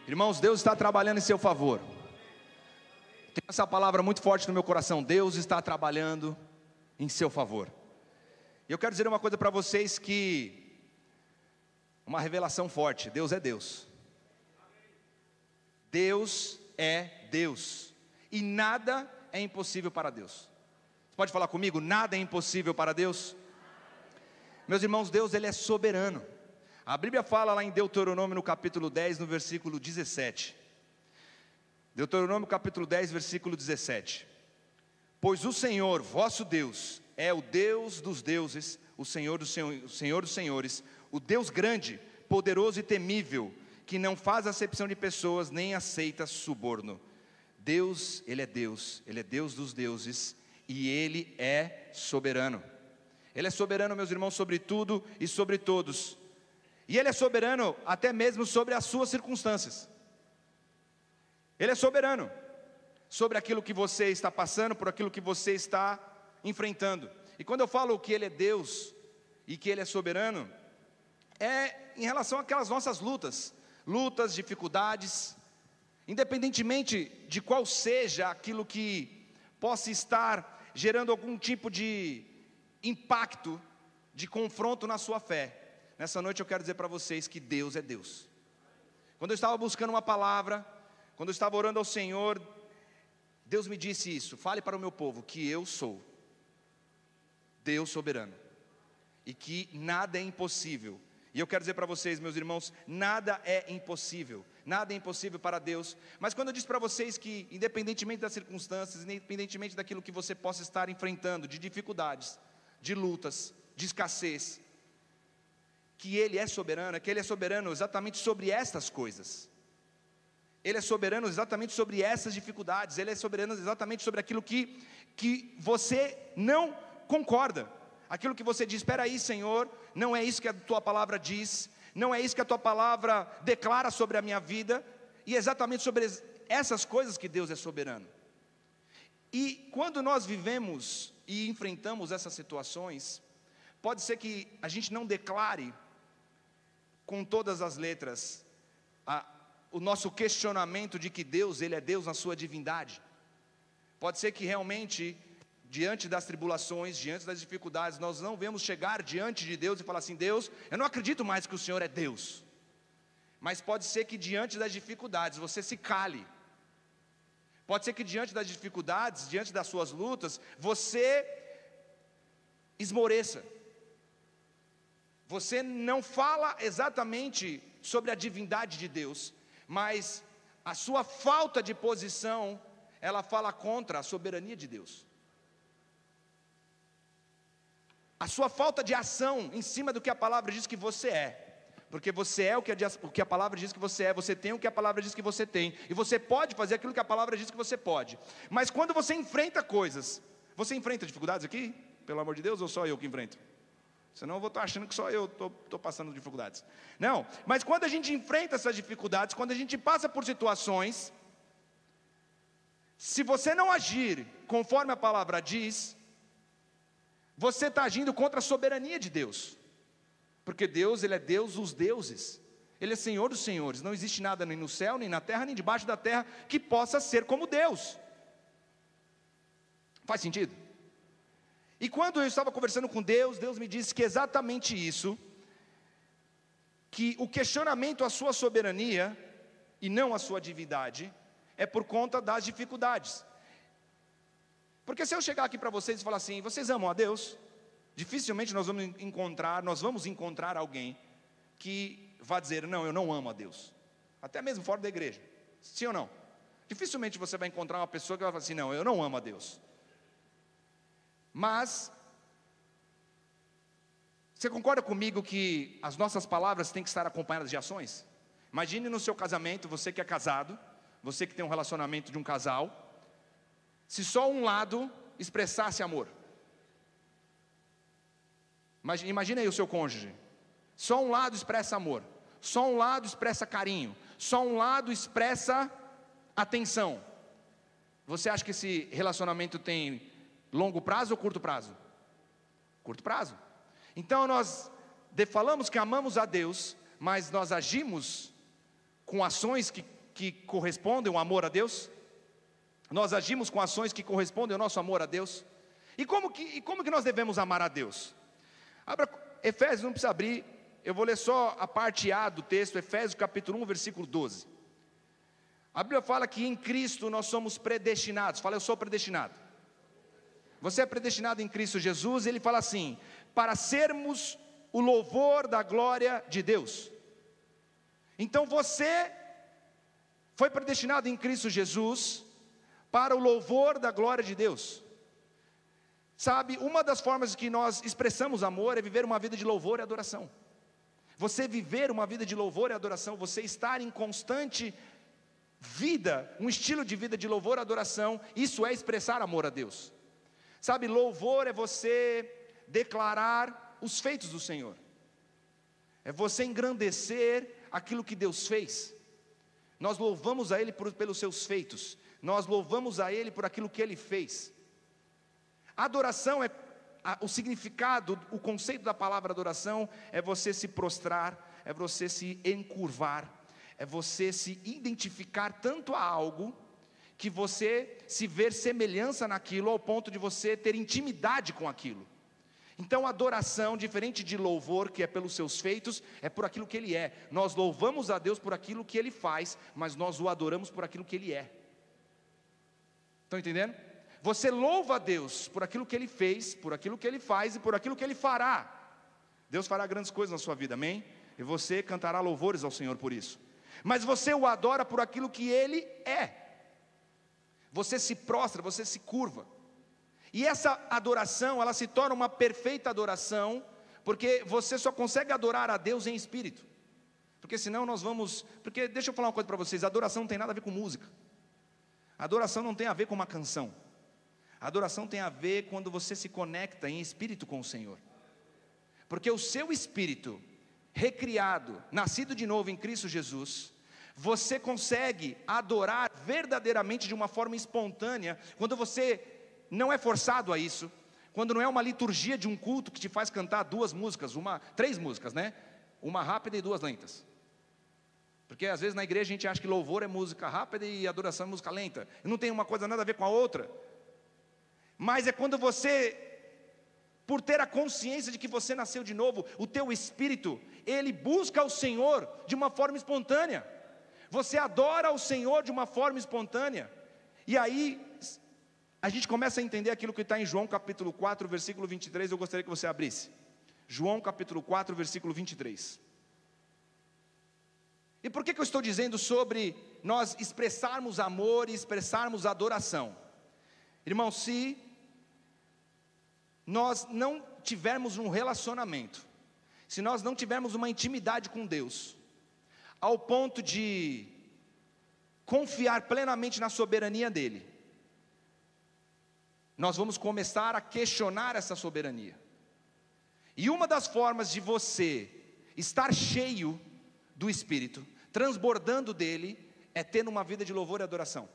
Irmãos, Deus está trabalhando em seu favor. Tem essa palavra muito forte no meu coração: Deus está trabalhando em seu favor. E eu quero dizer uma coisa para vocês, que uma revelação forte: Deus é Deus. Deus é Deus, e nada é impossível para Deus. Você pode falar comigo? Nada é impossível para Deus. Meus irmãos, Deus, Ele é soberano. A Bíblia fala lá em Deuteronômio no capítulo 10, no versículo 17. Deuteronômio capítulo 10, versículo 17. Pois o Senhor, vosso Deus, é o Deus dos deuses, o Senhor dos senhores, o Deus grande, poderoso e temível, que não faz acepção de pessoas, nem aceita suborno. Deus, Ele é Deus dos deuses, e Ele é soberano. Ele é soberano, meus irmãos, sobre tudo e sobre todos. E Ele é soberano até mesmo sobre as suas circunstâncias. Ele é soberano sobre aquilo que você está passando, por aquilo que você está enfrentando. E quando eu falo que Ele é Deus e que Ele é soberano, é em relação àquelas nossas lutas, dificuldades, independentemente de qual seja aquilo que possa estar gerando algum tipo de impacto, de confronto na sua fé. Nessa noite eu quero dizer para vocês que Deus é Deus. Quando eu estava buscando uma palavra, quando eu estava orando ao Senhor, Deus me disse isso: fale para o meu povo que eu sou Deus soberano, e que nada é impossível. E eu quero dizer para vocês, meus irmãos, nada é impossível para Deus. Mas quando eu disse para vocês que, independentemente das circunstâncias, independentemente daquilo que você possa estar enfrentando, de dificuldades, de lutas, de escassez, que Ele é soberano, é que Ele é soberano exatamente sobre estas coisas. Ele é soberano exatamente sobre essas dificuldades. Ele é soberano exatamente sobre aquilo que você não concorda, aquilo que você diz: espera aí, Senhor, não é isso que a tua palavra diz, não é isso que a tua palavra declara sobre a minha vida. E é exatamente sobre essas coisas que Deus é soberano. E quando nós vivemos e enfrentamos essas situações, pode ser que a gente não declare com todas as letras o nosso questionamento de que Deus, Ele é Deus na sua divindade. Pode ser que realmente, diante das tribulações, diante das dificuldades, nós não vemos chegar diante de Deus e falar assim: Deus, eu não acredito mais que o Senhor é Deus. Mas pode ser que diante das dificuldades você se cale. Pode ser que diante das dificuldades, diante das suas lutas, você esmoreça. Você não fala exatamente sobre a divindade de Deus, mas a sua falta de posição, ela fala contra a soberania de Deus. A sua falta de ação em cima do que a palavra diz que você é. Porque você é o que a palavra diz que você é, você tem o que a palavra diz que você tem, e você pode fazer aquilo que a palavra diz que você pode. Mas quando você enfrenta coisas, você enfrenta dificuldades aqui? Pelo amor de Deus, ou só eu que enfrento? Senão eu vou estar achando que só eu estou passando dificuldades. Não, mas quando a gente enfrenta essas dificuldades, quando a gente passa por situações, se você não agir conforme a palavra diz, você está agindo contra a soberania de Deus. Porque Deus, Ele é Deus dos deuses, Ele é Senhor dos senhores. Não existe nada nem no céu, nem na terra, nem debaixo da terra que possa ser como Deus. Faz sentido? E quando eu estava conversando com Deus, Deus me disse que exatamente isso, que o questionamento à sua soberania e não à sua divindade é por conta das dificuldades. Porque se eu chegar aqui para vocês e falar assim: vocês amam a Deus? Dificilmente nós vamos encontrar alguém que vá dizer: não, eu não amo a Deus. Até mesmo fora da igreja. Sim ou não? Dificilmente você vai encontrar uma pessoa que vai falar assim: não, eu não amo a Deus. Mas você concorda comigo que as nossas palavras têm que estar acompanhadas de ações? Imagine no seu casamento, você que é casado, você que tem um relacionamento de um casal, se só um lado expressasse amor. Imagine aí o seu cônjuge. Só um lado expressa amor, só um lado expressa carinho, só um lado expressa atenção. Você acha que esse relacionamento tem longo prazo ou curto prazo? Curto prazo. Então nós falamos que amamos a Deus, mas nós agimos com ações que correspondem ao amor a Deus? Nós agimos com ações que correspondem ao nosso amor a Deus? E como que nós devemos amar a Deus? Abra Efésios, não precisa abrir, eu vou ler só a parte A do texto, Efésios capítulo 1, versículo 12. A Bíblia fala que em Cristo nós somos predestinados. Fala, eu sou predestinado. Você é predestinado em Cristo Jesus. Ele fala assim: para sermos o louvor da glória de Deus. Então você foi predestinado em Cristo Jesus para o louvor da glória de Deus. Sabe, uma das formas que nós expressamos amor é viver uma vida de louvor e adoração. Você viver uma vida de louvor e adoração, você estar em constante vida, um estilo de vida de louvor e adoração, isso é expressar amor a Deus. Sabe, louvor é você declarar os feitos do Senhor, é você engrandecer aquilo que Deus fez. Nós louvamos a Ele pelos seus feitos, nós louvamos a Ele por aquilo que Ele fez. Adoração o significado, o conceito da palavra adoração é você se prostrar, é você se encurvar, é você se identificar tanto a algo, que você se ver semelhança naquilo, ao ponto de você ter intimidade com aquilo. Então adoração, diferente de louvor, que é pelos seus feitos, é por aquilo que Ele é. Nós louvamos a Deus por aquilo que Ele faz, mas nós o adoramos por aquilo que Ele é. Estão entendendo? Você louva a Deus por aquilo que Ele fez, por aquilo que Ele faz e por aquilo que Ele fará. Deus fará grandes coisas na sua vida, amém? E você cantará louvores ao Senhor por isso. Mas você o adora por aquilo que Ele é. Você se prostra, você se curva. E essa adoração, ela se torna uma perfeita adoração, porque você só consegue adorar a Deus em espírito. Porque senão nós vamos... Porque deixa eu falar uma coisa para vocês, adoração não tem nada a ver com música. Adoração não tem a ver com uma canção. Adoração tem a ver quando você se conecta em espírito com o Senhor. Porque o seu espírito, recriado, nascido de novo em Cristo Jesus, você consegue adorar verdadeiramente de uma forma espontânea, quando você não é forçado a isso, quando não é uma liturgia de um culto que te faz cantar três músicas, né? Uma rápida e duas lentas. Porque às vezes na igreja a gente acha que louvor é música rápida e adoração é música lenta. E não tem uma coisa nada a ver com a outra. Mas é quando você, por ter a consciência de que você nasceu de novo, o teu espírito, ele busca o Senhor de uma forma espontânea. Você adora o Senhor de uma forma espontânea. E aí, a gente começa a entender aquilo que está em João capítulo 4, versículo 23, eu gostaria que você abrisse. João capítulo 4, versículo 23. E por que eu estou dizendo sobre nós expressarmos amor e expressarmos adoração? Irmão, se nós não tivermos um relacionamento, se nós não tivermos uma intimidade com Deus, ao ponto de confiar plenamente na soberania dEle, nós vamos começar a questionar essa soberania. E uma das formas de você estar cheio do Espírito, transbordando dele, é tendo uma vida de louvor e adoração.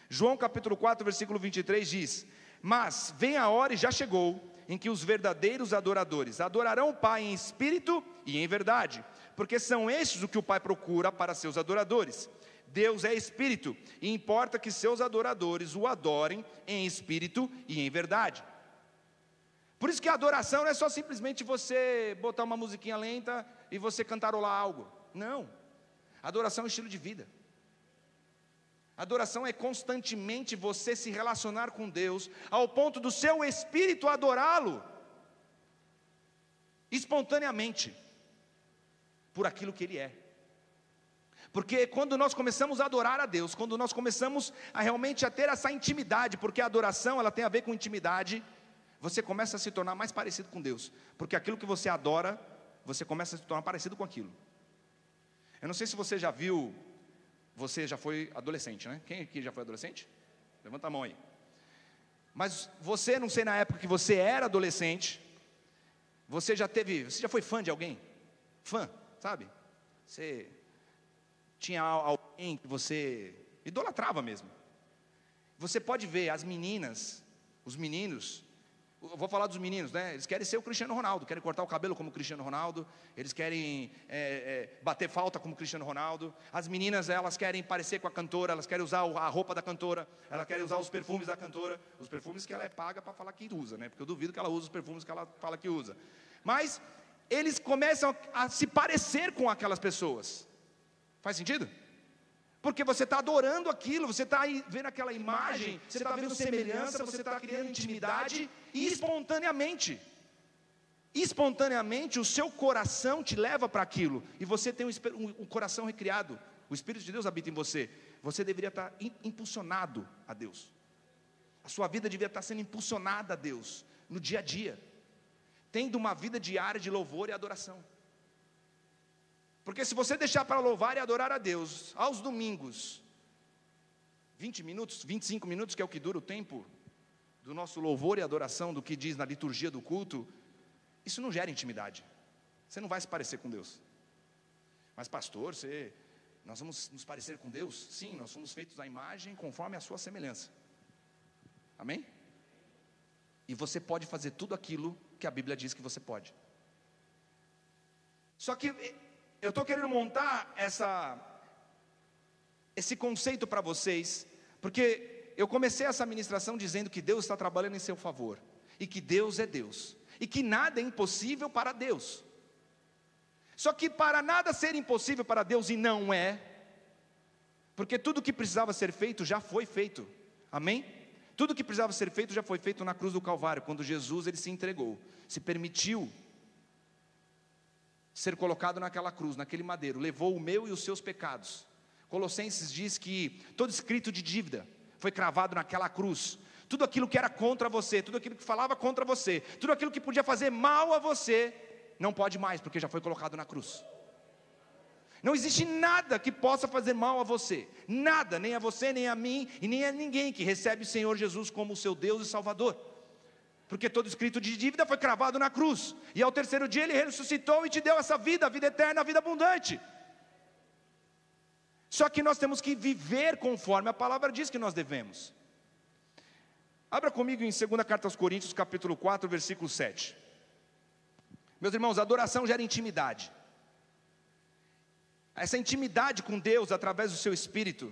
João capítulo 4, versículo 23 diz: mas vem a hora, e já chegou, em que os verdadeiros adoradores adorarão o Pai em espírito e em verdade, porque são estes o que o Pai procura para seus adoradores. Deus é espírito, e importa que seus adoradores o adorem em espírito e em verdade. Por isso que a adoração não é só simplesmente você botar uma musiquinha lenta e você cantarolar algo. Não, adoração é um estilo de vida. Adoração é constantemente você se relacionar com Deus, ao ponto do seu espírito adorá-lo, espontaneamente, por aquilo que Ele é. Porque quando nós começamos a adorar a Deus, quando nós começamos a realmente a ter essa intimidade, porque a adoração ela tem a ver com intimidade, você começa a se tornar mais parecido com Deus, porque aquilo que você adora, você começa a se tornar parecido com aquilo. Eu não sei se você já viu... Você já foi adolescente, né? Quem aqui já foi adolescente? Levanta a mão aí. Mas você, não sei na época que você era adolescente, você já foi fã de alguém? Fã, sabe? Você tinha alguém que você idolatrava mesmo. Você pode ver as meninas, os meninos, Eu vou falar dos meninos, né? Eles querem ser o Cristiano Ronaldo, querem cortar o cabelo como o Cristiano Ronaldo, eles querem bater falta como o Cristiano Ronaldo. As meninas, elas querem parecer com a cantora, elas querem usar a roupa da cantora, elas querem usar os perfumes da cantora, os perfumes que ela é paga para falar que usa, né? Porque eu duvido que ela use os perfumes que ela fala que usa. Mas eles começam a se parecer com aquelas pessoas. Faz sentido? Porque você está adorando aquilo, você está vendo aquela imagem, você está vendo semelhança, você está criando intimidade, e espontaneamente, o seu coração te leva para aquilo, e você tem um coração recriado, o Espírito de Deus habita em você, você deveria estar impulsionado a Deus, a sua vida deveria estar sendo impulsionada a Deus, no dia a dia, tendo uma vida diária de louvor e adoração. Porque se você deixar para louvar e adorar a Deus, aos domingos, 20 minutos, 25 minutos, que é o que dura o tempo do nosso louvor e adoração, do que diz na liturgia do culto, isso não gera intimidade. Você não vai se parecer com Deus. Mas pastor, nós vamos nos parecer com Deus? Sim, nós somos feitos à imagem conforme a sua semelhança. Amém? E você pode fazer tudo aquilo que a Bíblia diz que você pode. Só que eu estou querendo montar esse conceito para vocês, porque eu comecei essa ministração dizendo que Deus está trabalhando em seu favor, e que Deus é Deus, e que nada é impossível para Deus. Só que para nada ser impossível para Deus, e não é, porque tudo que precisava ser feito já foi feito, amém? Tudo que precisava ser feito já foi feito na cruz do Calvário, quando Jesus ele se entregou, se permitiu ser colocado naquela cruz, naquele madeiro, levou o meu e os seus pecados. Colossenses diz que todo escrito de dívida foi cravado naquela cruz. Tudo aquilo que era contra você, tudo aquilo que falava contra você, tudo aquilo que podia fazer mal a você, não pode mais, porque já foi colocado na cruz. Não existe nada que possa fazer mal a você, nada, nem a você, nem a mim, e nem a ninguém que recebe o Senhor Jesus como o seu Deus e Salvador. Porque todo escrito de dívida foi cravado na cruz, e ao terceiro dia ele ressuscitou e te deu essa vida, a vida eterna, a vida abundante. Só que nós temos que viver conforme a palavra diz que nós devemos. Abra comigo em 2ª carta aos Coríntios, capítulo 4, versículo 7. Meus irmãos, a adoração gera intimidade. Essa intimidade com Deus, através do seu Espírito,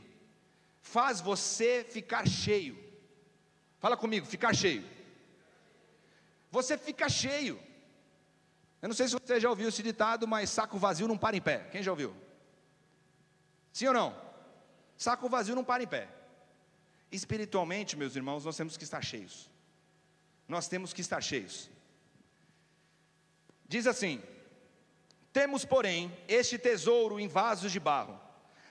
faz você ficar cheio. Fala comigo, ficar cheio. Você fica cheio. Eu não sei se você já ouviu esse ditado, mas saco vazio não para em pé. Quem já ouviu? Sim ou não? Saco vazio não para em pé. Espiritualmente, meus irmãos, nós temos que estar cheios. Nós temos que estar cheios. Diz assim: temos, porém, este tesouro em vasos de barro,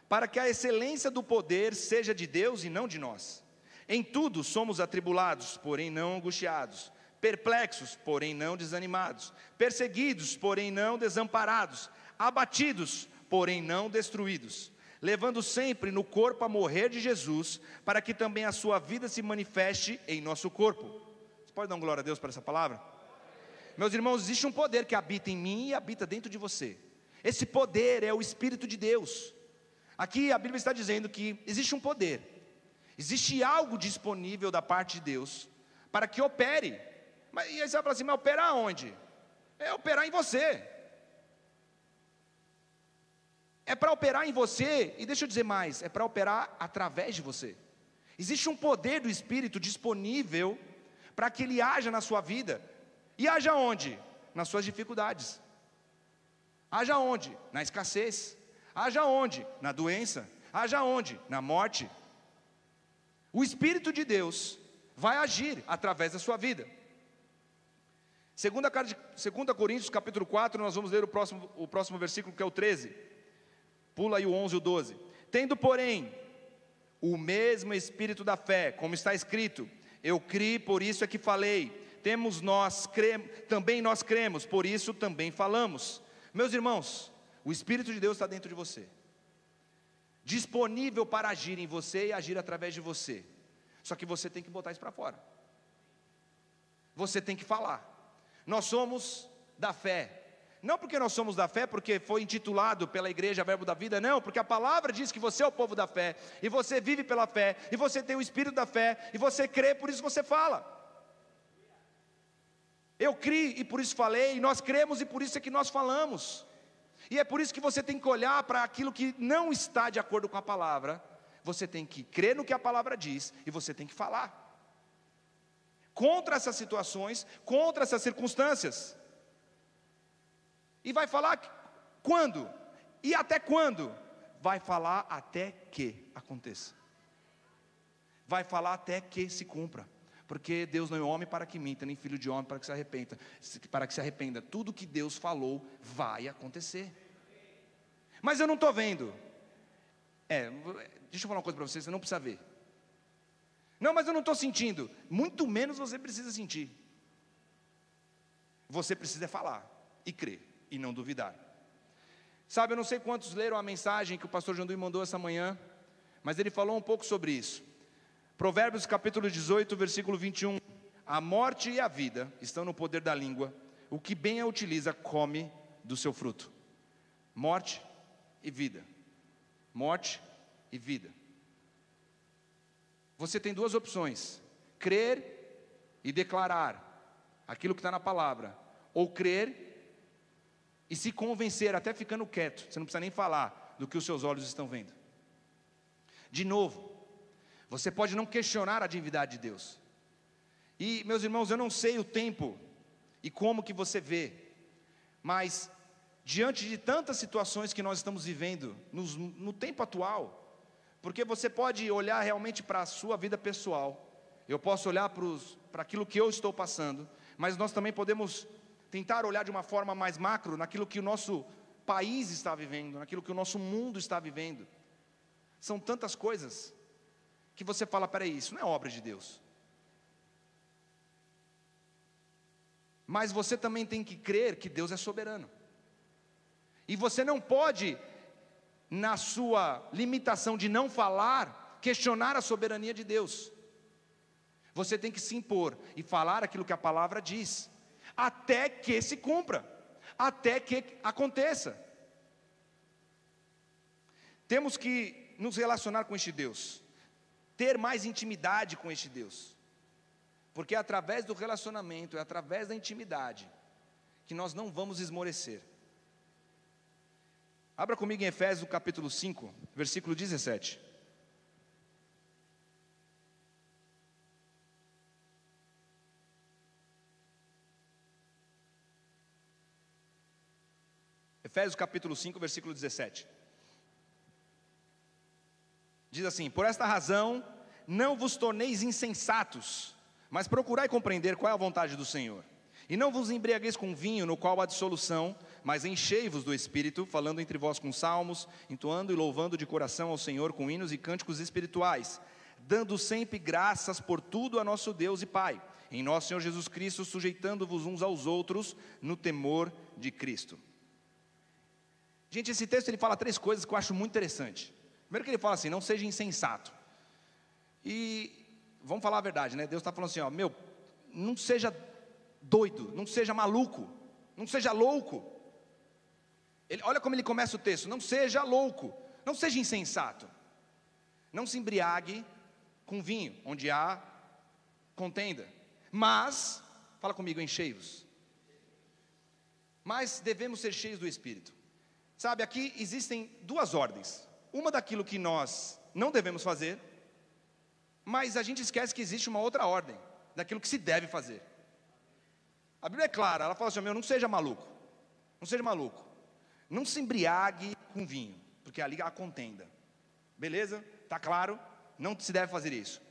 para que a excelência do poder seja de Deus e não de nós. Em tudo somos atribulados, porém não angustiados, perplexos, porém não desanimados, perseguidos, porém não desamparados, abatidos, porém não destruídos, levando sempre no corpo a morrer de Jesus, para que também a sua vida se manifeste em nosso corpo. Você pode dar glória a Deus por essa palavra? Meus irmãos, existe um poder que habita em mim e habita dentro de você. Esse poder é o Espírito de Deus. Aqui a Bíblia está dizendo que existe um poder, existe algo disponível da parte de Deus, para que opere. Mas, e aí você vai falar assim, mas operar aonde? É operar em você. É para operar em você, e deixa eu dizer mais, é para operar através de você. Existe um poder do Espírito disponível para que ele haja na sua vida. E haja onde? Nas suas dificuldades. Haja onde? Na escassez. Haja onde? Na doença. Haja onde? Na morte. O Espírito de Deus vai agir através da sua vida. 2 Coríntios capítulo 4, nós vamos ler o próximo versículo, que é o 13. Pula aí o 11 e o 12. Tendo, porém, o mesmo Espírito da fé, como está escrito, eu criei, por isso é que falei. Também nós cremos, por isso também falamos. Meus irmãos, o Espírito de Deus está dentro de você, disponível para agir em você e agir através de você. Só que você tem que botar isso para fora. Você tem que falar. Nós somos da fé. Não porque nós somos da fé, porque foi intitulado pela igreja Verbo da Vida, não, porque a palavra diz que você é o povo da fé, e você vive pela fé, e você tem o Espírito da fé, e você crê, por isso você fala. Eu criei e por isso falei, nós cremos e por isso é que nós falamos. E é por isso que você tem que olhar para aquilo que não está de acordo com a palavra. Você tem que crer no que a palavra diz e você tem que falar contra essas situações, contra essas circunstâncias. E vai falar quando? E até quando? Vai falar até que aconteça. Vai falar até que se cumpra. Porque Deus não é homem para que minta, nem filho de homem para que se arrependa. Tudo que Deus falou vai acontecer. Mas eu não estou vendo. Deixa eu falar uma coisa para você não precisa ver. Não, mas eu não estou sentindo. Muito menos você precisa sentir. Você precisa falar e crer e não duvidar. Sabe, eu não sei quantos leram a mensagem que o pastor Janduí mandou essa manhã, mas ele falou um pouco sobre isso. Provérbios capítulo 18, versículo 21. A morte e a vida estão no poder da língua. O que bem a utiliza, come do seu fruto. Morte e vida. Morte e vida. Você tem duas opções: crer e declarar aquilo que está na palavra, ou crer e se convencer, até ficando quieto, você não precisa nem falar do que os seus olhos estão vendo. De novo, você pode não questionar a divindade de Deus. E, meus irmãos, eu não sei o tempo e como que você vê, mas diante de tantas situações que nós estamos vivendo no tempo atual, porque você pode olhar realmente para a sua vida pessoal, eu posso olhar para aquilo que eu estou passando, mas nós também podemos tentar olhar de uma forma mais macro, naquilo que o nosso país está vivendo, naquilo que o nosso mundo está vivendo. São tantas coisas que você fala, peraí, isso não é obra de Deus. Mas você também tem que crer que Deus é soberano. E você não pode, na sua limitação de não falar, questionar a soberania de Deus. Você tem que se impor e falar aquilo que a palavra diz, até que se cumpra, até que aconteça. Temos que nos relacionar com este Deus, ter mais intimidade com este Deus, porque é através do relacionamento, é através da intimidade, que nós não vamos esmorecer. Abra comigo em Efésios capítulo 5, versículo 17. Efésios capítulo 5, versículo 17. Diz assim: por esta razão, não vos torneis insensatos, mas procurai compreender qual é a vontade do Senhor. E não vos embriagueis com vinho, no qual há dissolução, mas enchei-vos do Espírito, falando entre vós com salmos, entoando e louvando de coração ao Senhor com hinos e cânticos espirituais, dando sempre graças por tudo a nosso Deus e Pai, em nosso Senhor Jesus Cristo, sujeitando-vos uns aos outros no temor de Cristo. Gente, esse texto ele fala três coisas que eu acho muito interessante. Primeiro que ele fala assim, não seja insensato. E vamos falar a verdade, né? Deus está falando assim, não seja doido, não seja maluco, não seja louco. Olha como ele começa o texto: não seja louco, não seja insensato, não se embriague com vinho, onde há contenda, mas, fala comigo, enchei-vos. Mas devemos ser cheios do Espírito. Sabe, aqui existem duas ordens, uma daquilo que nós não devemos fazer, mas a gente esquece que existe uma outra ordem, daquilo que se deve fazer. A Bíblia é clara, ela fala assim, não seja maluco, não seja maluco, não se embriague com vinho, porque ali há contenda, beleza? Está claro? Não se deve fazer isso.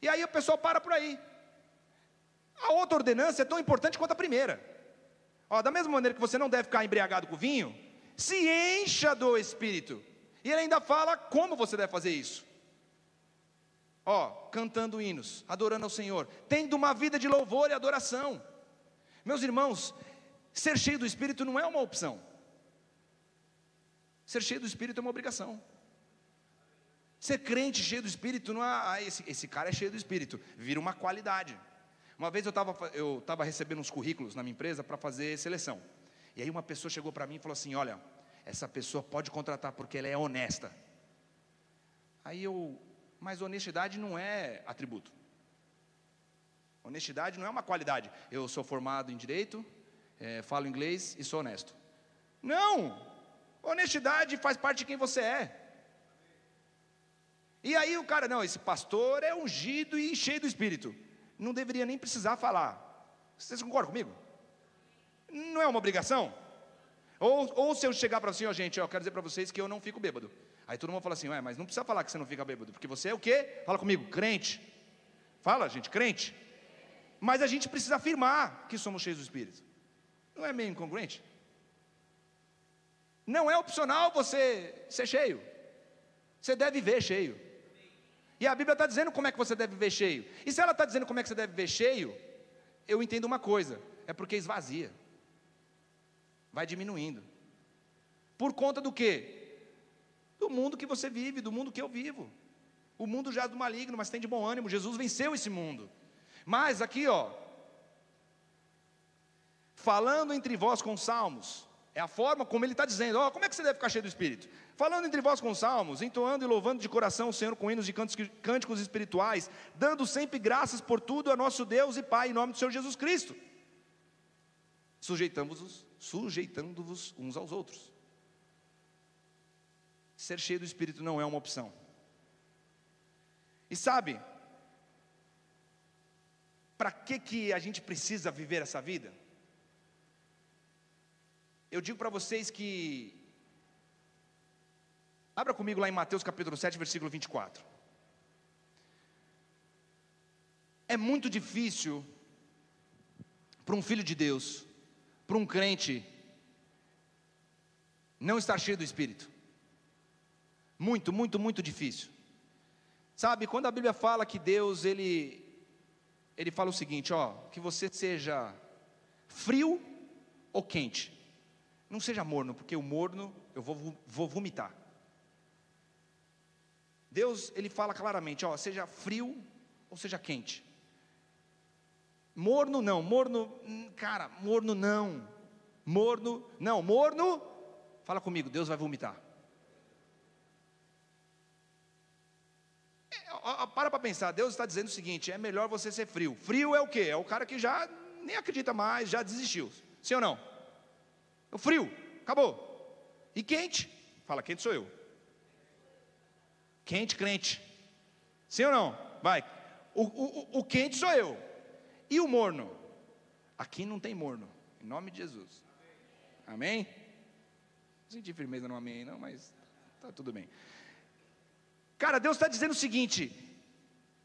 E aí o pessoal para por aí. A outra ordenança é tão importante quanto a primeira. Da mesma maneira que você não deve ficar embriagado com vinho, se encha do Espírito. E ele ainda fala como você deve fazer isso. Cantando hinos, adorando ao Senhor, tendo uma vida de louvor e adoração. Meus irmãos, ser cheio do Espírito não é uma opção. Ser cheio do Espírito é uma obrigação. Ser crente cheio do Espírito não é, esse cara é cheio do Espírito, vira uma qualidade. Uma vez eu estava recebendo uns currículos na minha empresa para fazer seleção. E aí uma pessoa chegou para mim e falou assim, olha, essa pessoa pode contratar porque ela é honesta. Mas honestidade não é atributo. Honestidade não é uma qualidade. Eu sou formado em direito, falo inglês e sou honesto. Não! Honestidade faz parte de quem você é. E aí o cara, não, esse pastor é ungido e cheio do Espírito. Não deveria nem precisar falar. Vocês concordam comigo? Não é uma obrigação? Ou se eu chegar para você, gente, eu quero dizer para vocês que eu não fico bêbado. Aí todo mundo fala assim, mas não precisa falar que você não fica bêbado, porque você é o quê? Fala comigo, crente. Fala, gente, crente. Mas a gente precisa afirmar que somos cheios do Espírito. Não é meio incongruente? Não é opcional você ser cheio. Você deve viver cheio. E a Bíblia está dizendo como é que você deve viver cheio. E se ela está dizendo como é que você deve viver cheio, eu entendo uma coisa, é porque esvazia. Vai diminuindo. Por conta do quê? Do mundo que você vive, do mundo que eu vivo. O mundo jaz do maligno, mas tem de bom ânimo. Jesus venceu esse mundo. Mas aqui, falando entre vós com salmos, é a forma como ele está dizendo, como é que você deve ficar cheio do Espírito? Falando entre vós com salmos, entoando e louvando de coração o Senhor com hinos e cânticos espirituais, dando sempre graças por tudo a nosso Deus e Pai, em nome do Senhor Jesus Cristo, sujeitando-vos uns aos outros. Ser cheio do Espírito não é uma opção. E sabe, para que a gente precisa viver essa vida? Eu digo para vocês que, abra comigo lá em Mateus capítulo 7, versículo 24. É muito difícil para um filho de Deus, para um crente, não estar cheio do Espírito. Muito, muito, muito difícil. Sabe, quando a Bíblia fala que Deus, Ele fala o seguinte, que você seja frio ou quente. Não seja morno, porque o morno eu vou vomitar. Deus, Ele fala claramente, seja frio ou seja quente. Morno não, morno não. Morno, fala comigo, Deus vai vomitar. Para pensar, Deus está dizendo o seguinte, é melhor você ser frio. Frio é o quê? É o cara que já nem acredita mais, já desistiu. Sim ou não? O frio, acabou. E quente? Fala, quente sou eu. Quente, crente. Sim ou não? Vai. O quente sou eu. E o morno? Aqui não tem morno. Em nome de Jesus. Amém? Não senti firmeza no amém não, mas tá tudo bem. Cara, Deus está dizendo o seguinte,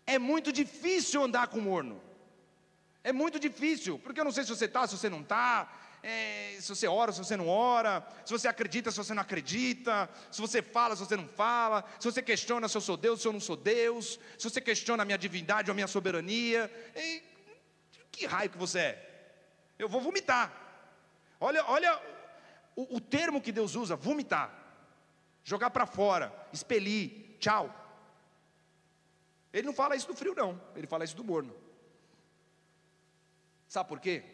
é muito difícil andar com morno. É muito difícil, porque eu não sei se você está, se você não está, se você ora, se você não ora, se você acredita, se você não acredita, se você fala, se você não fala, se você questiona se eu sou Deus, se eu não sou Deus, se você questiona a minha divindade ou a minha soberania, que raio que você é? Eu vou vomitar. Olha o termo que Deus usa, vomitar, jogar para fora, expelir, tchau. Ele não fala isso do frio não, ele fala isso do morno. Sabe por quê?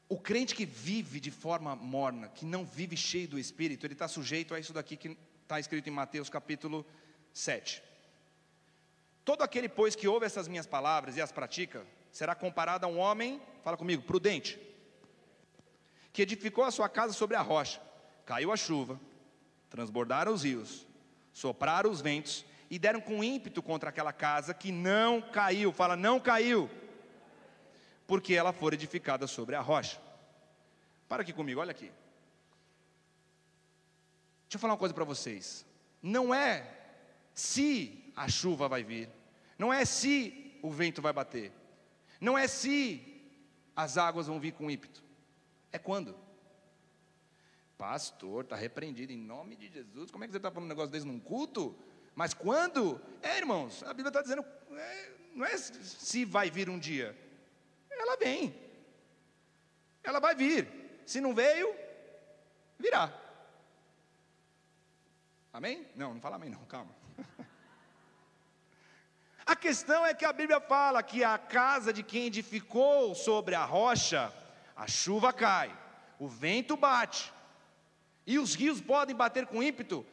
O crente que vive de forma morna, que não vive cheio do Espírito, ele está sujeito a isso daqui que está escrito em Mateus capítulo 7. Todo aquele, pois, que ouve essas minhas palavras e as pratica, será comparado a um homem, fala comigo, prudente, que edificou a sua casa sobre a rocha. Caiu a chuva, transbordaram os rios, sopraram os ventos e deram com ímpeto contra aquela casa que não caiu, fala, não caiu, porque ela for edificada sobre a rocha. Para aqui comigo, olha aqui. Deixa eu falar uma coisa para vocês. Não é se a chuva vai vir, não é se o vento vai bater, não é se as águas vão vir com ímpeto, é quando. Pastor, está repreendido em nome de Jesus. Como é que você está falando um negócio desse num culto? Mas quando? Irmãos, a Bíblia está dizendo, não é se vai vir um dia. Ela vem. Ela vai vir. Se não veio, virá. Amém? Não fala amém não, calma. A questão é que a Bíblia fala que a casa de quem edificou sobre a rocha, a chuva cai, o vento bate, e os rios podem bater com ímpeto,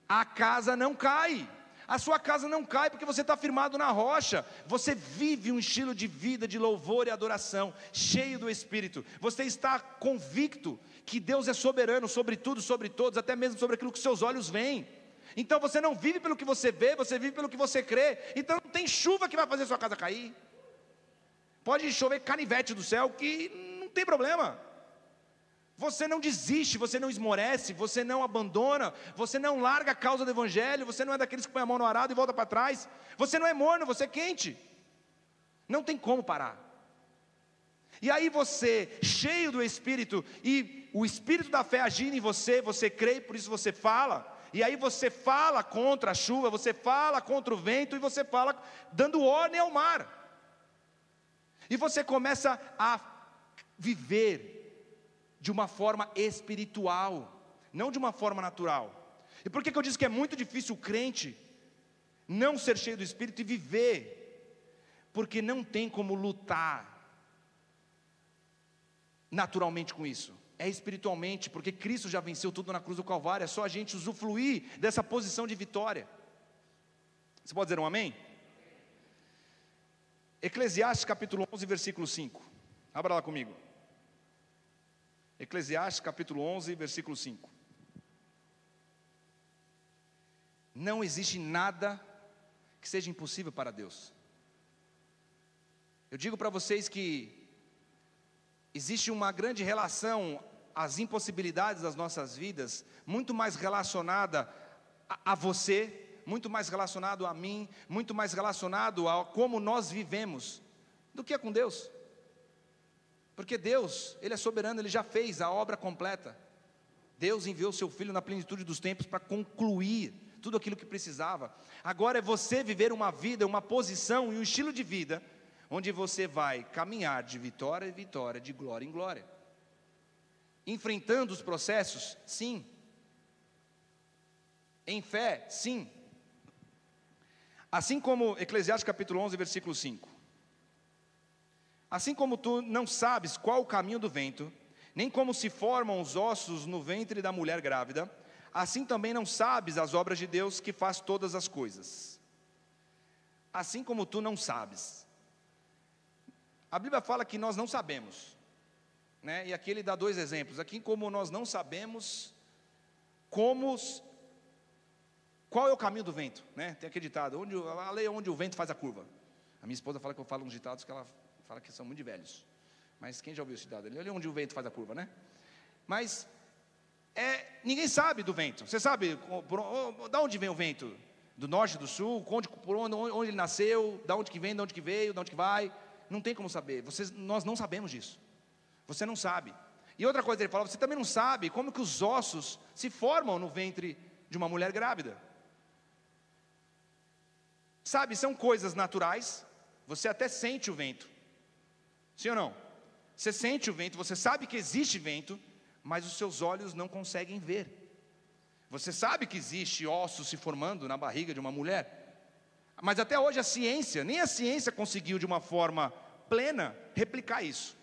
a casa não cai. A sua casa não cai porque você está firmado na rocha. Você vive um estilo de vida de louvor e adoração, cheio do Espírito. Você está convicto que Deus é soberano sobre tudo, sobre todos, até mesmo sobre aquilo que seus olhos veem. Então você não vive pelo que você vê, você vive pelo que você crê. Então não tem chuva que vai fazer sua casa cair. Pode chover canivete do céu, que não tem problema. Você não desiste, você não esmorece, você não abandona, você não larga a causa do Evangelho, você não é daqueles que põe a mão no arado e volta para trás. Você não é morno, você é quente. Não tem como parar. E aí você, cheio do Espírito, e o Espírito da fé agindo em você, você crê, por isso você fala. E aí você fala contra a chuva, você fala contra o vento, e você fala dando ordem ao mar. E você começa a viver de uma forma espiritual, não de uma forma natural. E por que eu disse que é muito difícil o crente não ser cheio do Espírito e viver? Porque não tem como lutar naturalmente com isso. É espiritualmente, porque Cristo já venceu tudo na cruz do Calvário. É só a gente usufruir dessa posição de vitória. Você pode dizer um amém? Eclesiastes capítulo 11, versículo 5. Abra lá comigo. Eclesiastes capítulo 11, versículo 5. Não existe nada que seja impossível para Deus. Eu digo para vocês que existe uma grande relação às impossibilidades das nossas vidas, muito mais relacionada a você, muito mais relacionado a mim, muito mais relacionado a como nós vivemos, do que é com Deus. Porque Deus, Ele é soberano, Ele já fez a obra completa. Deus enviou seu Filho na plenitude dos tempos para concluir tudo aquilo que precisava. Agora é você viver uma vida, uma posição e um estilo de vida, onde você vai caminhar de vitória em vitória, de glória em glória. Enfrentando os processos, sim. Em fé, sim. Assim como Eclesiastes capítulo 11, versículo 5. Assim como tu não sabes qual o caminho do vento, nem como se formam os ossos no ventre da mulher grávida, assim também não sabes as obras de Deus que faz todas as coisas. Assim como tu não sabes. A Bíblia fala que nós não sabemos, né? E aqui ele dá dois exemplos. Aqui como nós não sabemos qual é o caminho do vento, né? Tem aquele ditado, a lei é onde o vento faz a curva. A minha esposa fala que eu falo uns ditados que ela fala que são muito velhos. Mas quem já ouviu esse ditado? Olha onde o vento faz a curva, né? Mas ninguém sabe do vento. Você sabe de onde vem o vento? Do norte, do sul? Onde ele nasceu? De onde que vem? De onde que veio? De onde que vai? Não tem como saber. Nós não sabemos disso. Você não sabe. E outra coisa ele fala, você também não sabe como que os ossos se formam no ventre de uma mulher grávida. Sabe, são coisas naturais. Você até sente o vento. Sim ou não? Você sente o vento, você sabe que existe vento, mas os seus olhos não conseguem ver. Você sabe que existe ossos se formando na barriga de uma mulher, mas até hoje nem a ciência conseguiu de uma forma plena replicar isso.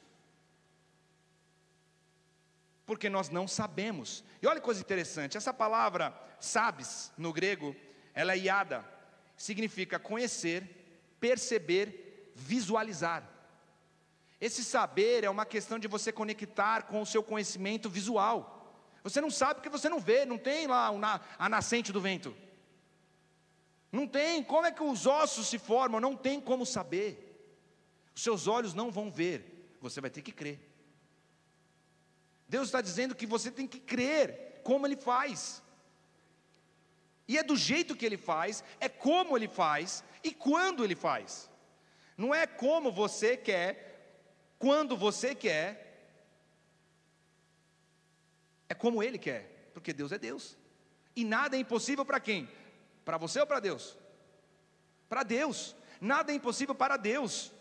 Porque nós não sabemos. E olha que coisa interessante, essa palavra sabes, no grego, ela é iada, significa conhecer, perceber, visualizar. Esse saber é uma questão de você conectar com o seu conhecimento visual. Você não sabe porque você não vê, não tem lá a nascente do vento. Não tem, como é que os ossos se formam? Não tem como saber. Os seus olhos não vão ver, você vai ter que crer. Deus está dizendo que você tem que crer como Ele faz. E é do jeito que Ele faz, é como Ele faz e quando Ele faz. Não é como você quer, quando você quer, é como Ele quer, porque Deus é Deus. E nada é impossível para quem? Para você ou para Deus? Para Deus. Nada é impossível para Deus.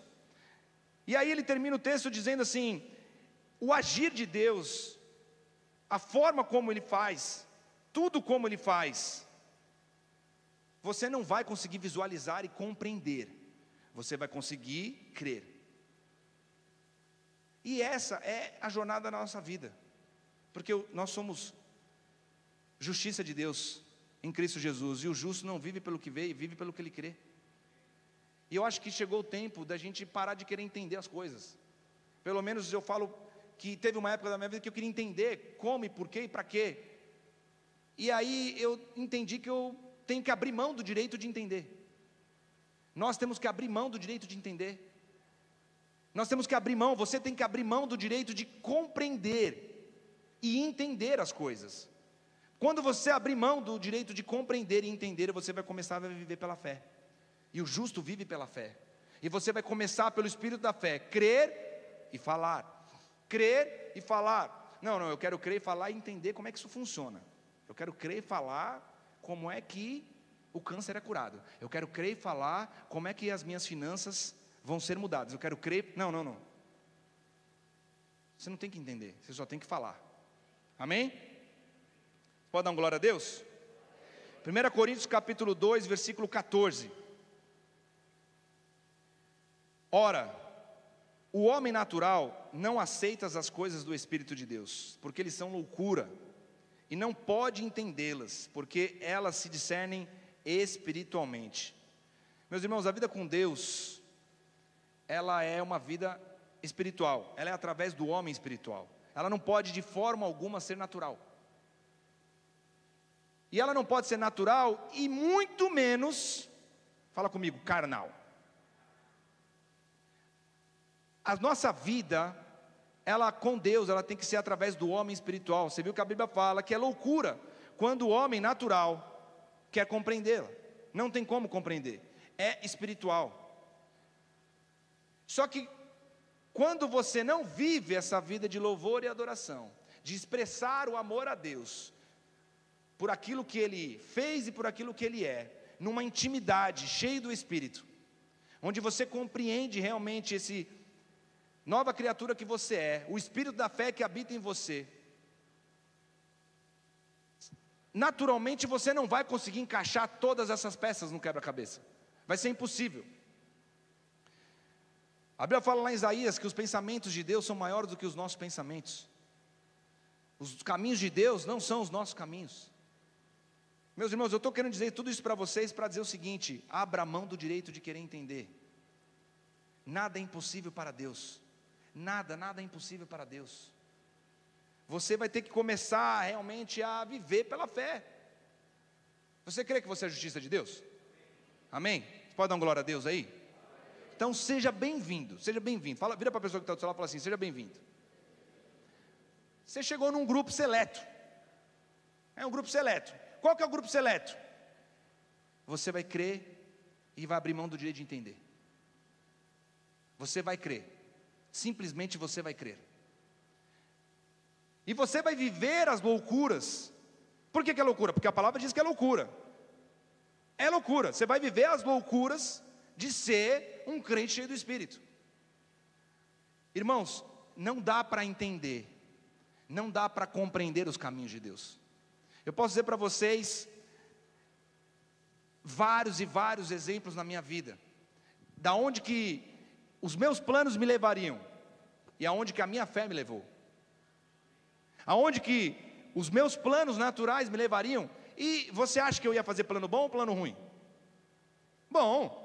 E aí ele termina o texto dizendo assim: o agir de Deus, a forma como Ele faz, tudo como Ele faz, você não vai conseguir visualizar e compreender, você vai conseguir crer. E essa é a jornada da nossa vida, porque nós somos justiça de Deus em Cristo Jesus. E o justo não vive pelo que vê, vive pelo que ele crê. E eu acho que chegou o tempo da gente parar de querer entender as coisas. Pelo menos eu falo que teve uma época da minha vida que eu queria entender como e porquê e para quê. E aí eu entendi que eu tenho que abrir mão do direito de entender. Nós temos que abrir mão do direito de entender. Nós temos que abrir mão, você tem que abrir mão do direito de compreender e entender as coisas. Quando você abrir mão do direito de compreender e entender, você vai começar a viver pela fé. E o justo vive pela fé. E você vai começar pelo Espírito da fé, crer e falar. Crer e falar. Não, eu quero crer e falar e entender como é que isso funciona. Eu quero crer e falar como é que o câncer é curado. Eu quero crer e falar como é que as minhas finanças vão ser mudadas. Eu quero crer. Não. Você não tem que entender, você só tem que falar. Amém? Pode dar uma glória a Deus? 1 Coríntios capítulo 2, versículo 14. Ora, o homem natural não aceita as coisas do Espírito de Deus, porque eles são loucura, e não pode entendê-las, porque elas se discernem espiritualmente. Meus irmãos, a vida com Deus, ela é uma vida espiritual, ela é através do homem espiritual. Ela não pode de forma alguma ser natural. E ela não pode ser natural e muito menos, fala comigo, carnal. A nossa vida, ela com Deus, ela tem que ser através do homem espiritual. Você viu que a Bíblia fala que é loucura quando o homem natural quer compreendê-la. Não tem como compreender, é espiritual. Só que quando você não vive essa vida de louvor e adoração, de expressar o amor a Deus, por aquilo que Ele fez e por aquilo que Ele é, numa intimidade, cheio do Espírito, onde você compreende realmente esse nova criatura que você é, o Espírito da fé que habita em você, naturalmente você não vai conseguir encaixar todas essas peças no quebra-cabeça, vai ser impossível. A Bíblia fala lá em Isaías que os pensamentos de Deus são maiores do que os nossos pensamentos. Os caminhos de Deus não são os nossos caminhos. Meus irmãos, eu estou querendo dizer tudo isso para vocês, para dizer o seguinte: abra mão do direito de querer entender. Nada é impossível para Deus. Nada é impossível para Deus. Você vai ter que começar realmente a viver pela fé. Você crê que você é a justiça de Deus? Amém? Você pode dar uma glória a Deus aí? Então seja bem-vindo, seja bem-vindo. Vira para a pessoa que está do seu lado e fala assim: seja bem-vindo. Você chegou num grupo seleto. É um grupo seleto. Qual que é o grupo seleto? Você vai crer e vai abrir mão do direito de entender. Você vai crer. Simplesmente você vai crer. E você vai viver as loucuras. Por que é loucura? Porque a palavra diz que é loucura. É loucura. Você vai viver as loucuras de ser um crente cheio do Espírito. Irmãos, não dá para entender, não dá para compreender os caminhos de Deus. Eu posso dizer para vocês vários e vários exemplos na minha vida, da onde que os meus planos me levariam e aonde que a minha fé me levou. Aonde que os meus planos naturais me levariam. E você acha que eu ia fazer plano bom ou plano ruim? Bom.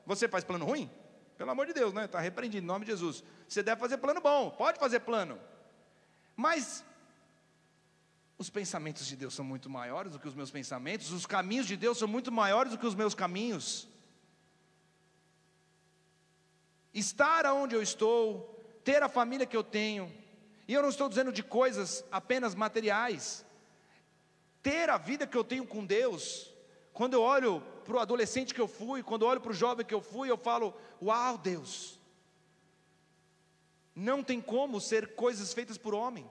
Você faz plano ruim? Pelo amor de Deus, né? Está repreendido em nome de Jesus. Você deve fazer plano bom, pode fazer plano. Mas os pensamentos de Deus são muito maiores do que os meus pensamentos. Os caminhos de Deus são muito maiores do que os meus caminhos. Estar onde eu estou, ter a família que eu tenho, e eu não estou dizendo de coisas apenas materiais. Ter a vida que eu tenho com Deus. Quando eu olho para o adolescente que eu fui, quando eu olho para o jovem que eu fui, eu falo: uau, Deus, não tem como ser coisas feitas por homem,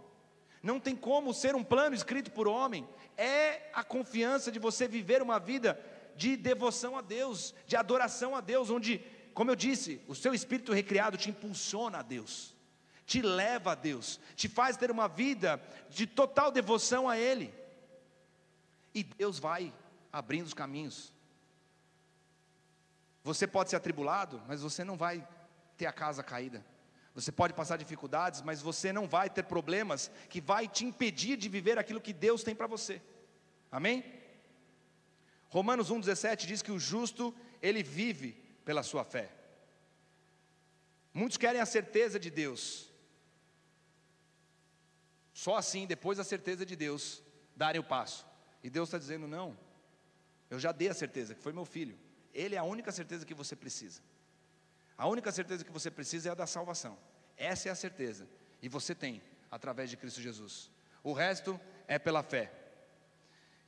não tem como ser um plano escrito por homem. É a confiança de você viver uma vida de devoção a Deus, de adoração a Deus, onde, como eu disse, o seu espírito recriado te impulsiona a Deus, te leva a Deus, te faz ter uma vida de total devoção a Ele, e Deus vai abrindo os caminhos. Você pode ser atribulado, mas você não vai ter a casa caída. Você pode passar dificuldades, mas você não vai ter problemas que vai te impedir de viver aquilo que Deus tem para você. Amém? Romanos 1,17 diz que o justo, ele vive pela sua fé. Muitos querem a certeza de Deus. Só assim, depois da certeza de Deus, darem o passo. E Deus está dizendo, não, eu já dei a certeza, que foi meu filho. Ele é a única certeza que você precisa. A única certeza que você precisa é a da salvação. Essa é a certeza. E você tem, através de Cristo Jesus. O resto é pela fé.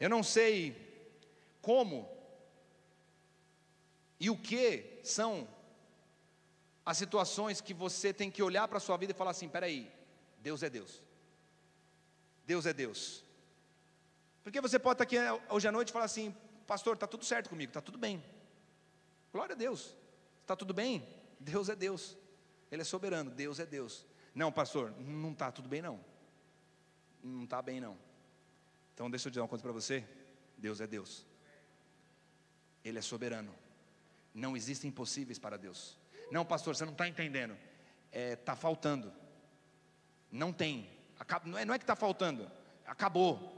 Eu não sei como e o que são as situações que você tem que olhar para a sua vida e falar assim, peraí, Deus é Deus. Deus é Deus. Porque você pode estar aqui hoje à noite e falar assim, pastor, está tudo certo comigo, está tudo bem. Glória a Deus. Está tudo bem? Deus é Deus. Ele é soberano, Deus é Deus. Não, pastor, não está tudo bem não. Não está bem não. Então deixa eu dizer uma coisa para você. Deus é Deus. Ele é soberano. Não existem impossíveis para Deus. Não, pastor, você não está entendendo. Está faltando. Não tem. Não é que está faltando. Acabou.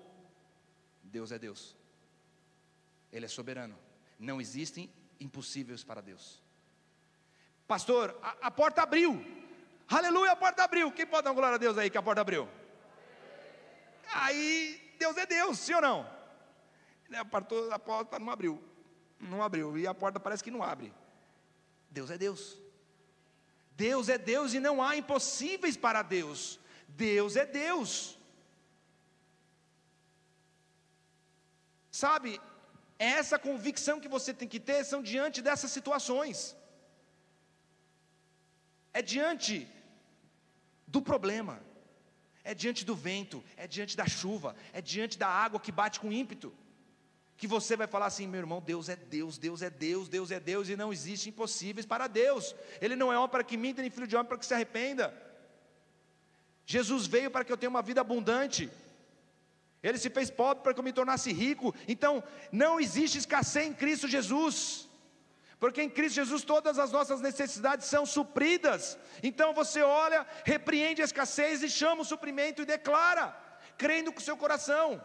Deus é Deus. Ele é soberano. Não existem impossíveis para Deus. Pastor, a porta abriu. Aleluia, a porta abriu. Quem pode dar uma glória a Deus aí que a porta abriu? Aí, Deus é Deus, sim ou não? A porta não abriu. Não abriu. E a porta parece que não abre. Deus é Deus. Deus é Deus e não há impossíveis para Deus. Deus é Deus. Sabe, essa convicção que você tem que ter são diante dessas situações. É diante do problema, é diante do vento, é diante da chuva, é diante da água que bate com ímpeto, que você vai falar assim, meu irmão, Deus é Deus, Deus é Deus, Deus é Deus, e não existe impossíveis para Deus. Ele não é homem para que minta, nem filho de homem para que se arrependa. Jesus veio para que eu tenha uma vida abundante. Ele se fez pobre para que eu me tornasse rico. Então, não existe escassez em Cristo Jesus, porque em Cristo Jesus todas as nossas necessidades são supridas. Então você olha, repreende a escassez e chama o suprimento e declara, crendo com o seu coração.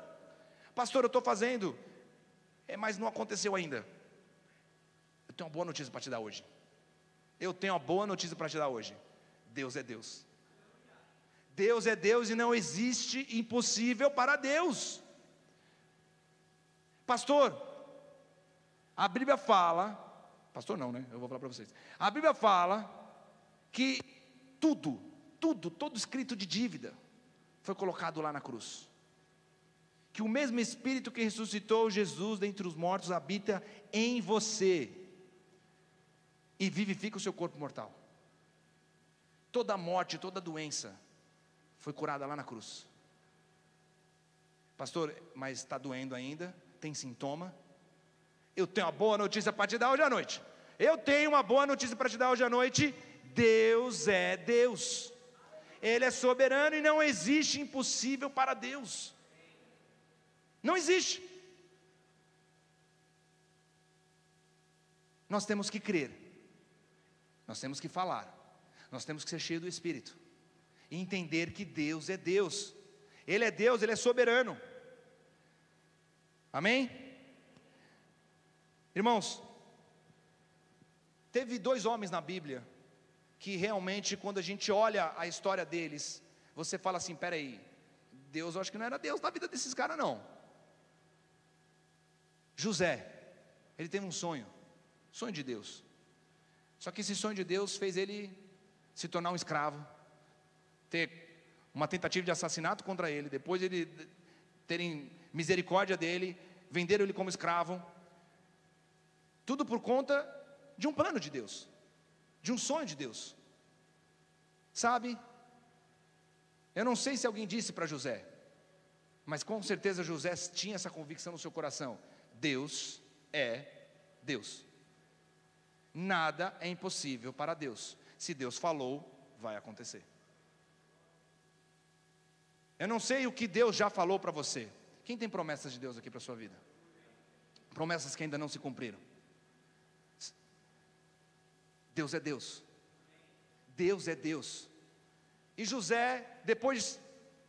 Pastor, eu estou fazendo, mas não aconteceu ainda. Eu tenho uma boa notícia para te dar hoje. Eu tenho uma boa notícia para te dar hoje. Deus é Deus. Deus é Deus e não existe impossível para Deus. Pastor, a Bíblia fala, pastor não, né? Eu vou falar para vocês. A Bíblia fala que todo escrito de dívida foi colocado lá na cruz. Que o mesmo Espírito que ressuscitou Jesus dentre os mortos habita em você e vivifica o seu corpo mortal. Toda morte, toda doença foi curada lá na cruz. Pastor, mas está doendo ainda? Tem sintoma? Eu tenho uma boa notícia para te dar hoje à noite. Eu tenho uma boa notícia para te dar hoje à noite. Deus é Deus. Ele é soberano e não existe impossível para Deus. Não existe. Nós temos que crer. Nós temos que falar. Nós temos que ser cheios do Espírito. E entender que Deus é Deus. Ele é Deus, Ele é soberano. Amém? Irmãos, teve 2 homens na Bíblia que realmente, quando a gente olha a história deles, você fala assim, peraí, Deus, eu acho que não era Deus na vida desses caras não. José, ele teve um sonho de Deus. Só que esse sonho de Deus fez ele se tornar um escravo, ter uma tentativa de assassinato contra ele, depois ele terem misericórdia dele, venderam ele como escravo. Tudo por conta de um plano de Deus, de um sonho de Deus. Sabe, eu não sei se alguém disse para José, mas com certeza José tinha essa convicção no seu coração: Deus é Deus. Nada é impossível para Deus. Se Deus falou, vai acontecer. Eu não sei o que Deus já falou para você. Quem tem promessas de Deus aqui para a sua vida? Promessas que ainda não se cumpriram. Deus é Deus. Deus é Deus. E José, depois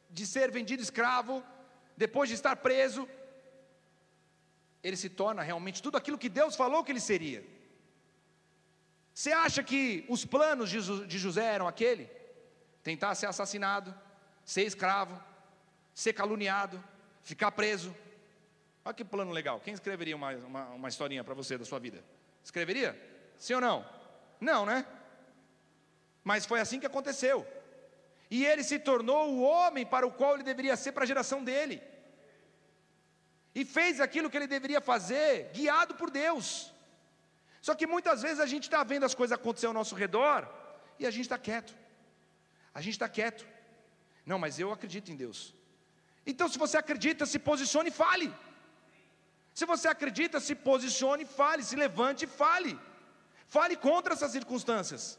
de ser vendido escravo, depois de estar preso, ele se torna realmente tudo aquilo que Deus falou que ele seria. Você acha que os planos de José eram aquele? Tentar ser assassinado, ser escravo, ser caluniado, ficar preso. Olha que plano legal. Quem escreveria uma historinha para você da sua vida? Escreveria? Sim ou não? Não, né? Mas foi assim que aconteceu. E ele se tornou o homem para o qual ele deveria ser para a geração dele. E fez aquilo que ele deveria fazer, guiado por Deus. Só que muitas vezes a gente está vendo as coisas acontecer ao nosso redor e a gente está quieto. A gente está quieto. Não, mas eu acredito em Deus. Então, se você acredita, se posicione e fale. Se você acredita, se posicione e fale. Se levante e fale. Fale contra essas circunstâncias.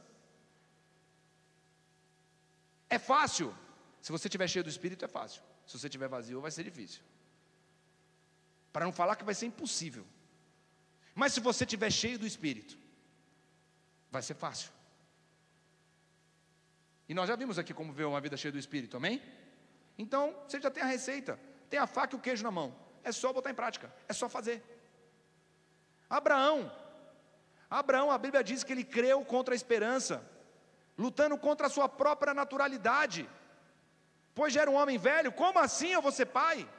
É fácil. Se você estiver cheio do Espírito, é fácil. Se você estiver vazio, vai ser difícil. Para não falar que vai ser impossível. Mas se você estiver cheio do Espírito, vai ser fácil. E nós já vimos aqui como ver uma vida cheia do Espírito, amém? Então, você já tem a receita. Tem a faca e o queijo na mão. É só botar em prática, é só fazer. Abraão, a Bíblia diz que ele creu contra a esperança, lutando contra a sua própria naturalidade. Pois já era um homem velho, como assim eu vou ser pai?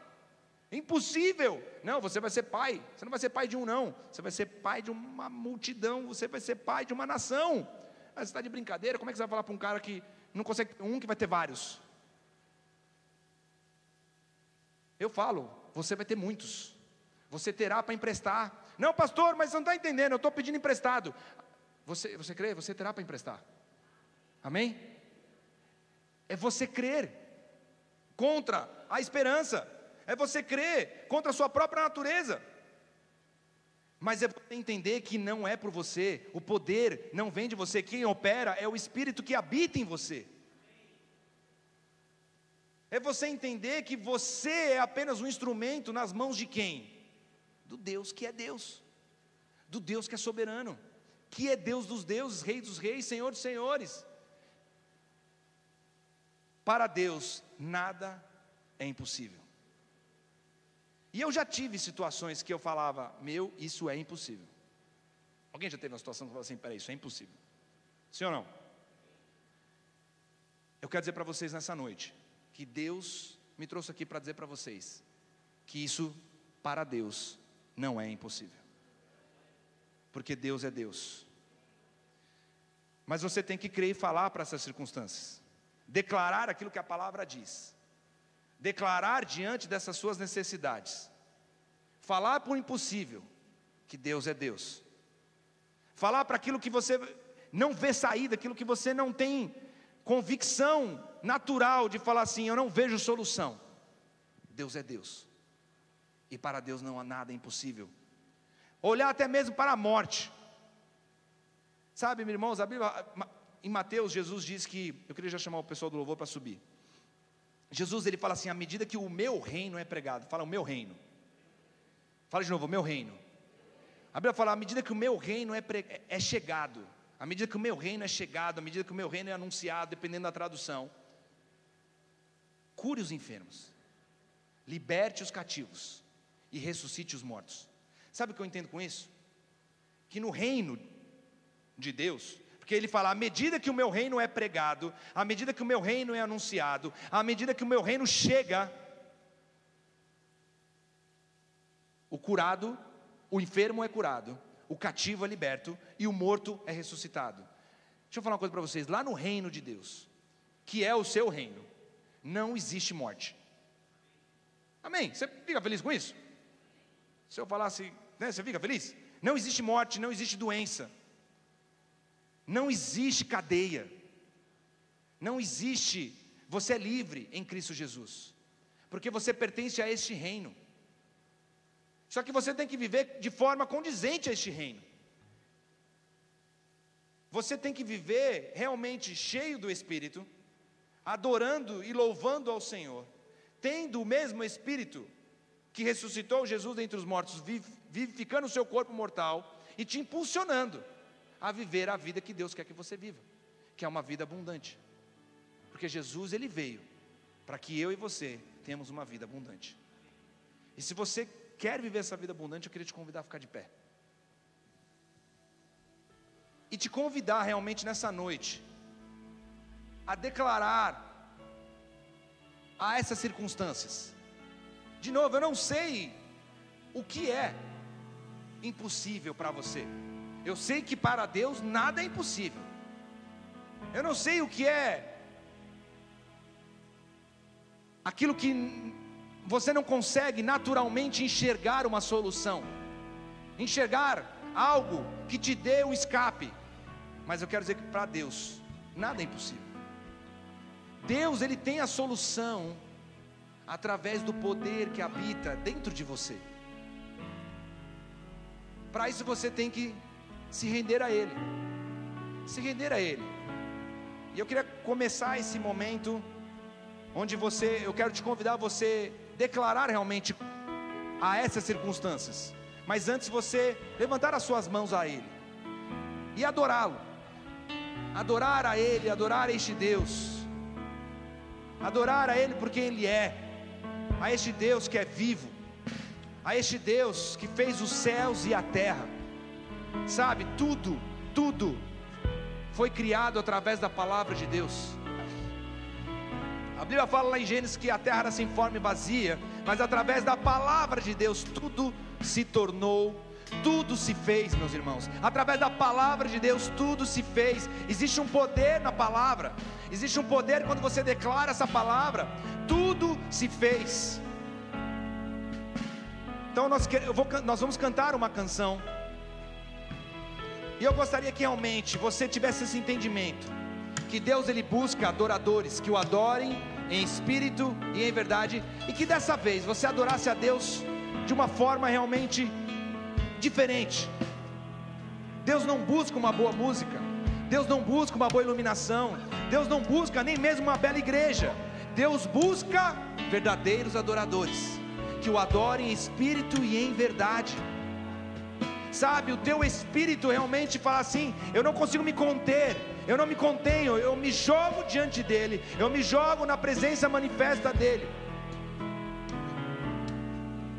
Impossível. Não, você vai ser pai. Você não vai ser pai de um não. Você vai ser pai de uma multidão. Você vai ser pai de uma nação. Mas você está de brincadeira? Como é que você vai falar para um cara que não consegue ter um, que vai ter vários? Eu falo, você vai ter muitos. Você terá para emprestar. Não, pastor, mas você não está entendendo, eu estou pedindo emprestado. Você crê? Você terá para emprestar. Amém? É você crer contra a esperança. É você crer contra a sua própria natureza. Mas é você entender que não é por você. O poder não vem de você. Quem opera é o Espírito que habita em você. É você entender que você é apenas um instrumento nas mãos de quem? Do Deus que é Deus. Do Deus que é soberano. Que é Deus dos deuses, Rei dos reis, Senhor dos senhores. Para Deus, nada é impossível. E eu já tive situações que eu falava, isso é impossível. Alguém já teve uma situação que falou assim, peraí, isso é impossível? Sim ou não? Eu quero dizer para vocês nessa noite, que Deus me trouxe aqui para dizer para vocês, que isso, para Deus, não é impossível. Porque Deus é Deus. Mas você tem que crer e falar para essas circunstâncias. Declarar aquilo que a palavra diz. Declarar diante dessas suas necessidades. Falar para o impossível, que Deus é Deus. Falar para aquilo que você não vê saída, aquilo que você não tem convicção natural de falar assim, eu não vejo solução. Deus é Deus. E para Deus não há nada impossível. Olhar até mesmo para a morte. Sabe, meus irmãos, a Bíblia, em Mateus, Jesus diz que, eu queria já chamar o pessoal do louvor para subir. Jesus, ele fala assim, à medida que o meu reino é pregado, fala o meu reino. Fala de novo, o meu reino. A Bíblia fala, à medida que o meu reino é chegado, à medida que o meu reino é chegado, à medida que o meu reino é anunciado, dependendo da tradução, cure os enfermos, liberte os cativos e ressuscite os mortos. Sabe o que eu entendo com isso? Que no reino de Deus, porque ele fala, à medida que o meu reino é pregado, à medida que o meu reino é anunciado, à medida que o meu reino chega, o curado, o enfermo é curado, o cativo é liberto e o morto é ressuscitado. Deixa eu falar uma coisa para vocês, lá no reino de Deus, que é o seu reino, não existe morte. Amém? Você fica feliz com isso? Se eu falasse, né, você fica feliz? Não existe morte, não existe doença. Não existe cadeia, não existe, você é livre em Cristo Jesus, porque você pertence a este reino, só que você tem que viver de forma condizente a este reino, você tem que viver realmente cheio do Espírito, adorando e louvando ao Senhor, tendo o mesmo Espírito que ressuscitou Jesus dentre os mortos, vivificando o seu corpo mortal e te impulsionando a viver a vida que Deus quer que você viva, que é uma vida abundante, porque Jesus, ele veio para que eu e você tenhamos uma vida abundante. E se você quer viver essa vida abundante, eu queria te convidar a ficar de pé. E te convidar realmente nessa noite a declarar a essas circunstâncias. De novo, eu não sei o que é impossível para você. Eu sei que para Deus nada é impossível. Eu não sei o que é aquilo que você não consegue naturalmente enxergar uma solução, enxergar algo que te dê um escape. Mas eu quero dizer que para Deus nada é impossível. Deus, Ele tem a solução através do poder que habita dentro de você. Para isso você tem que se render a Ele. Se render a Ele. E eu queria começar esse momento onde eu quero te convidar a você declarar realmente a essas circunstâncias. Mas antes você levantar as suas mãos a Ele e adorá-lo. Adorar a Ele, adorar a este Deus. Adorar a Ele por quem Ele é. A este Deus que é vivo. A este Deus que fez os céus e a terra. Sabe, tudo foi criado através da palavra de Deus. A Bíblia fala lá em Gênesis que a terra era sem forma e vazia, mas através da palavra de Deus tudo se tornou, tudo se fez, meus irmãos. Através da palavra de Deus tudo se fez. Existe um poder na palavra. Existe um poder quando você declara essa palavra. Tudo se fez. Então nós vamos cantar uma canção. E eu gostaria que realmente você tivesse esse entendimento, que Deus Ele busca adoradores que o adorem em espírito e em verdade, e que dessa vez você adorasse a Deus de uma forma realmente diferente. Deus não busca uma boa música, Deus não busca uma boa iluminação, Deus não busca nem mesmo uma bela igreja. Deus busca verdadeiros adoradores que o adorem em espírito e em verdade. Sabe, o teu espírito realmente fala assim: eu não consigo me conter, eu não me contenho, eu me jogo diante dele, eu me jogo na presença manifesta dele.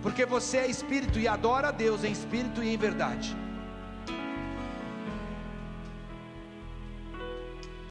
Porque você é espírito e adora a Deus em espírito e em verdade.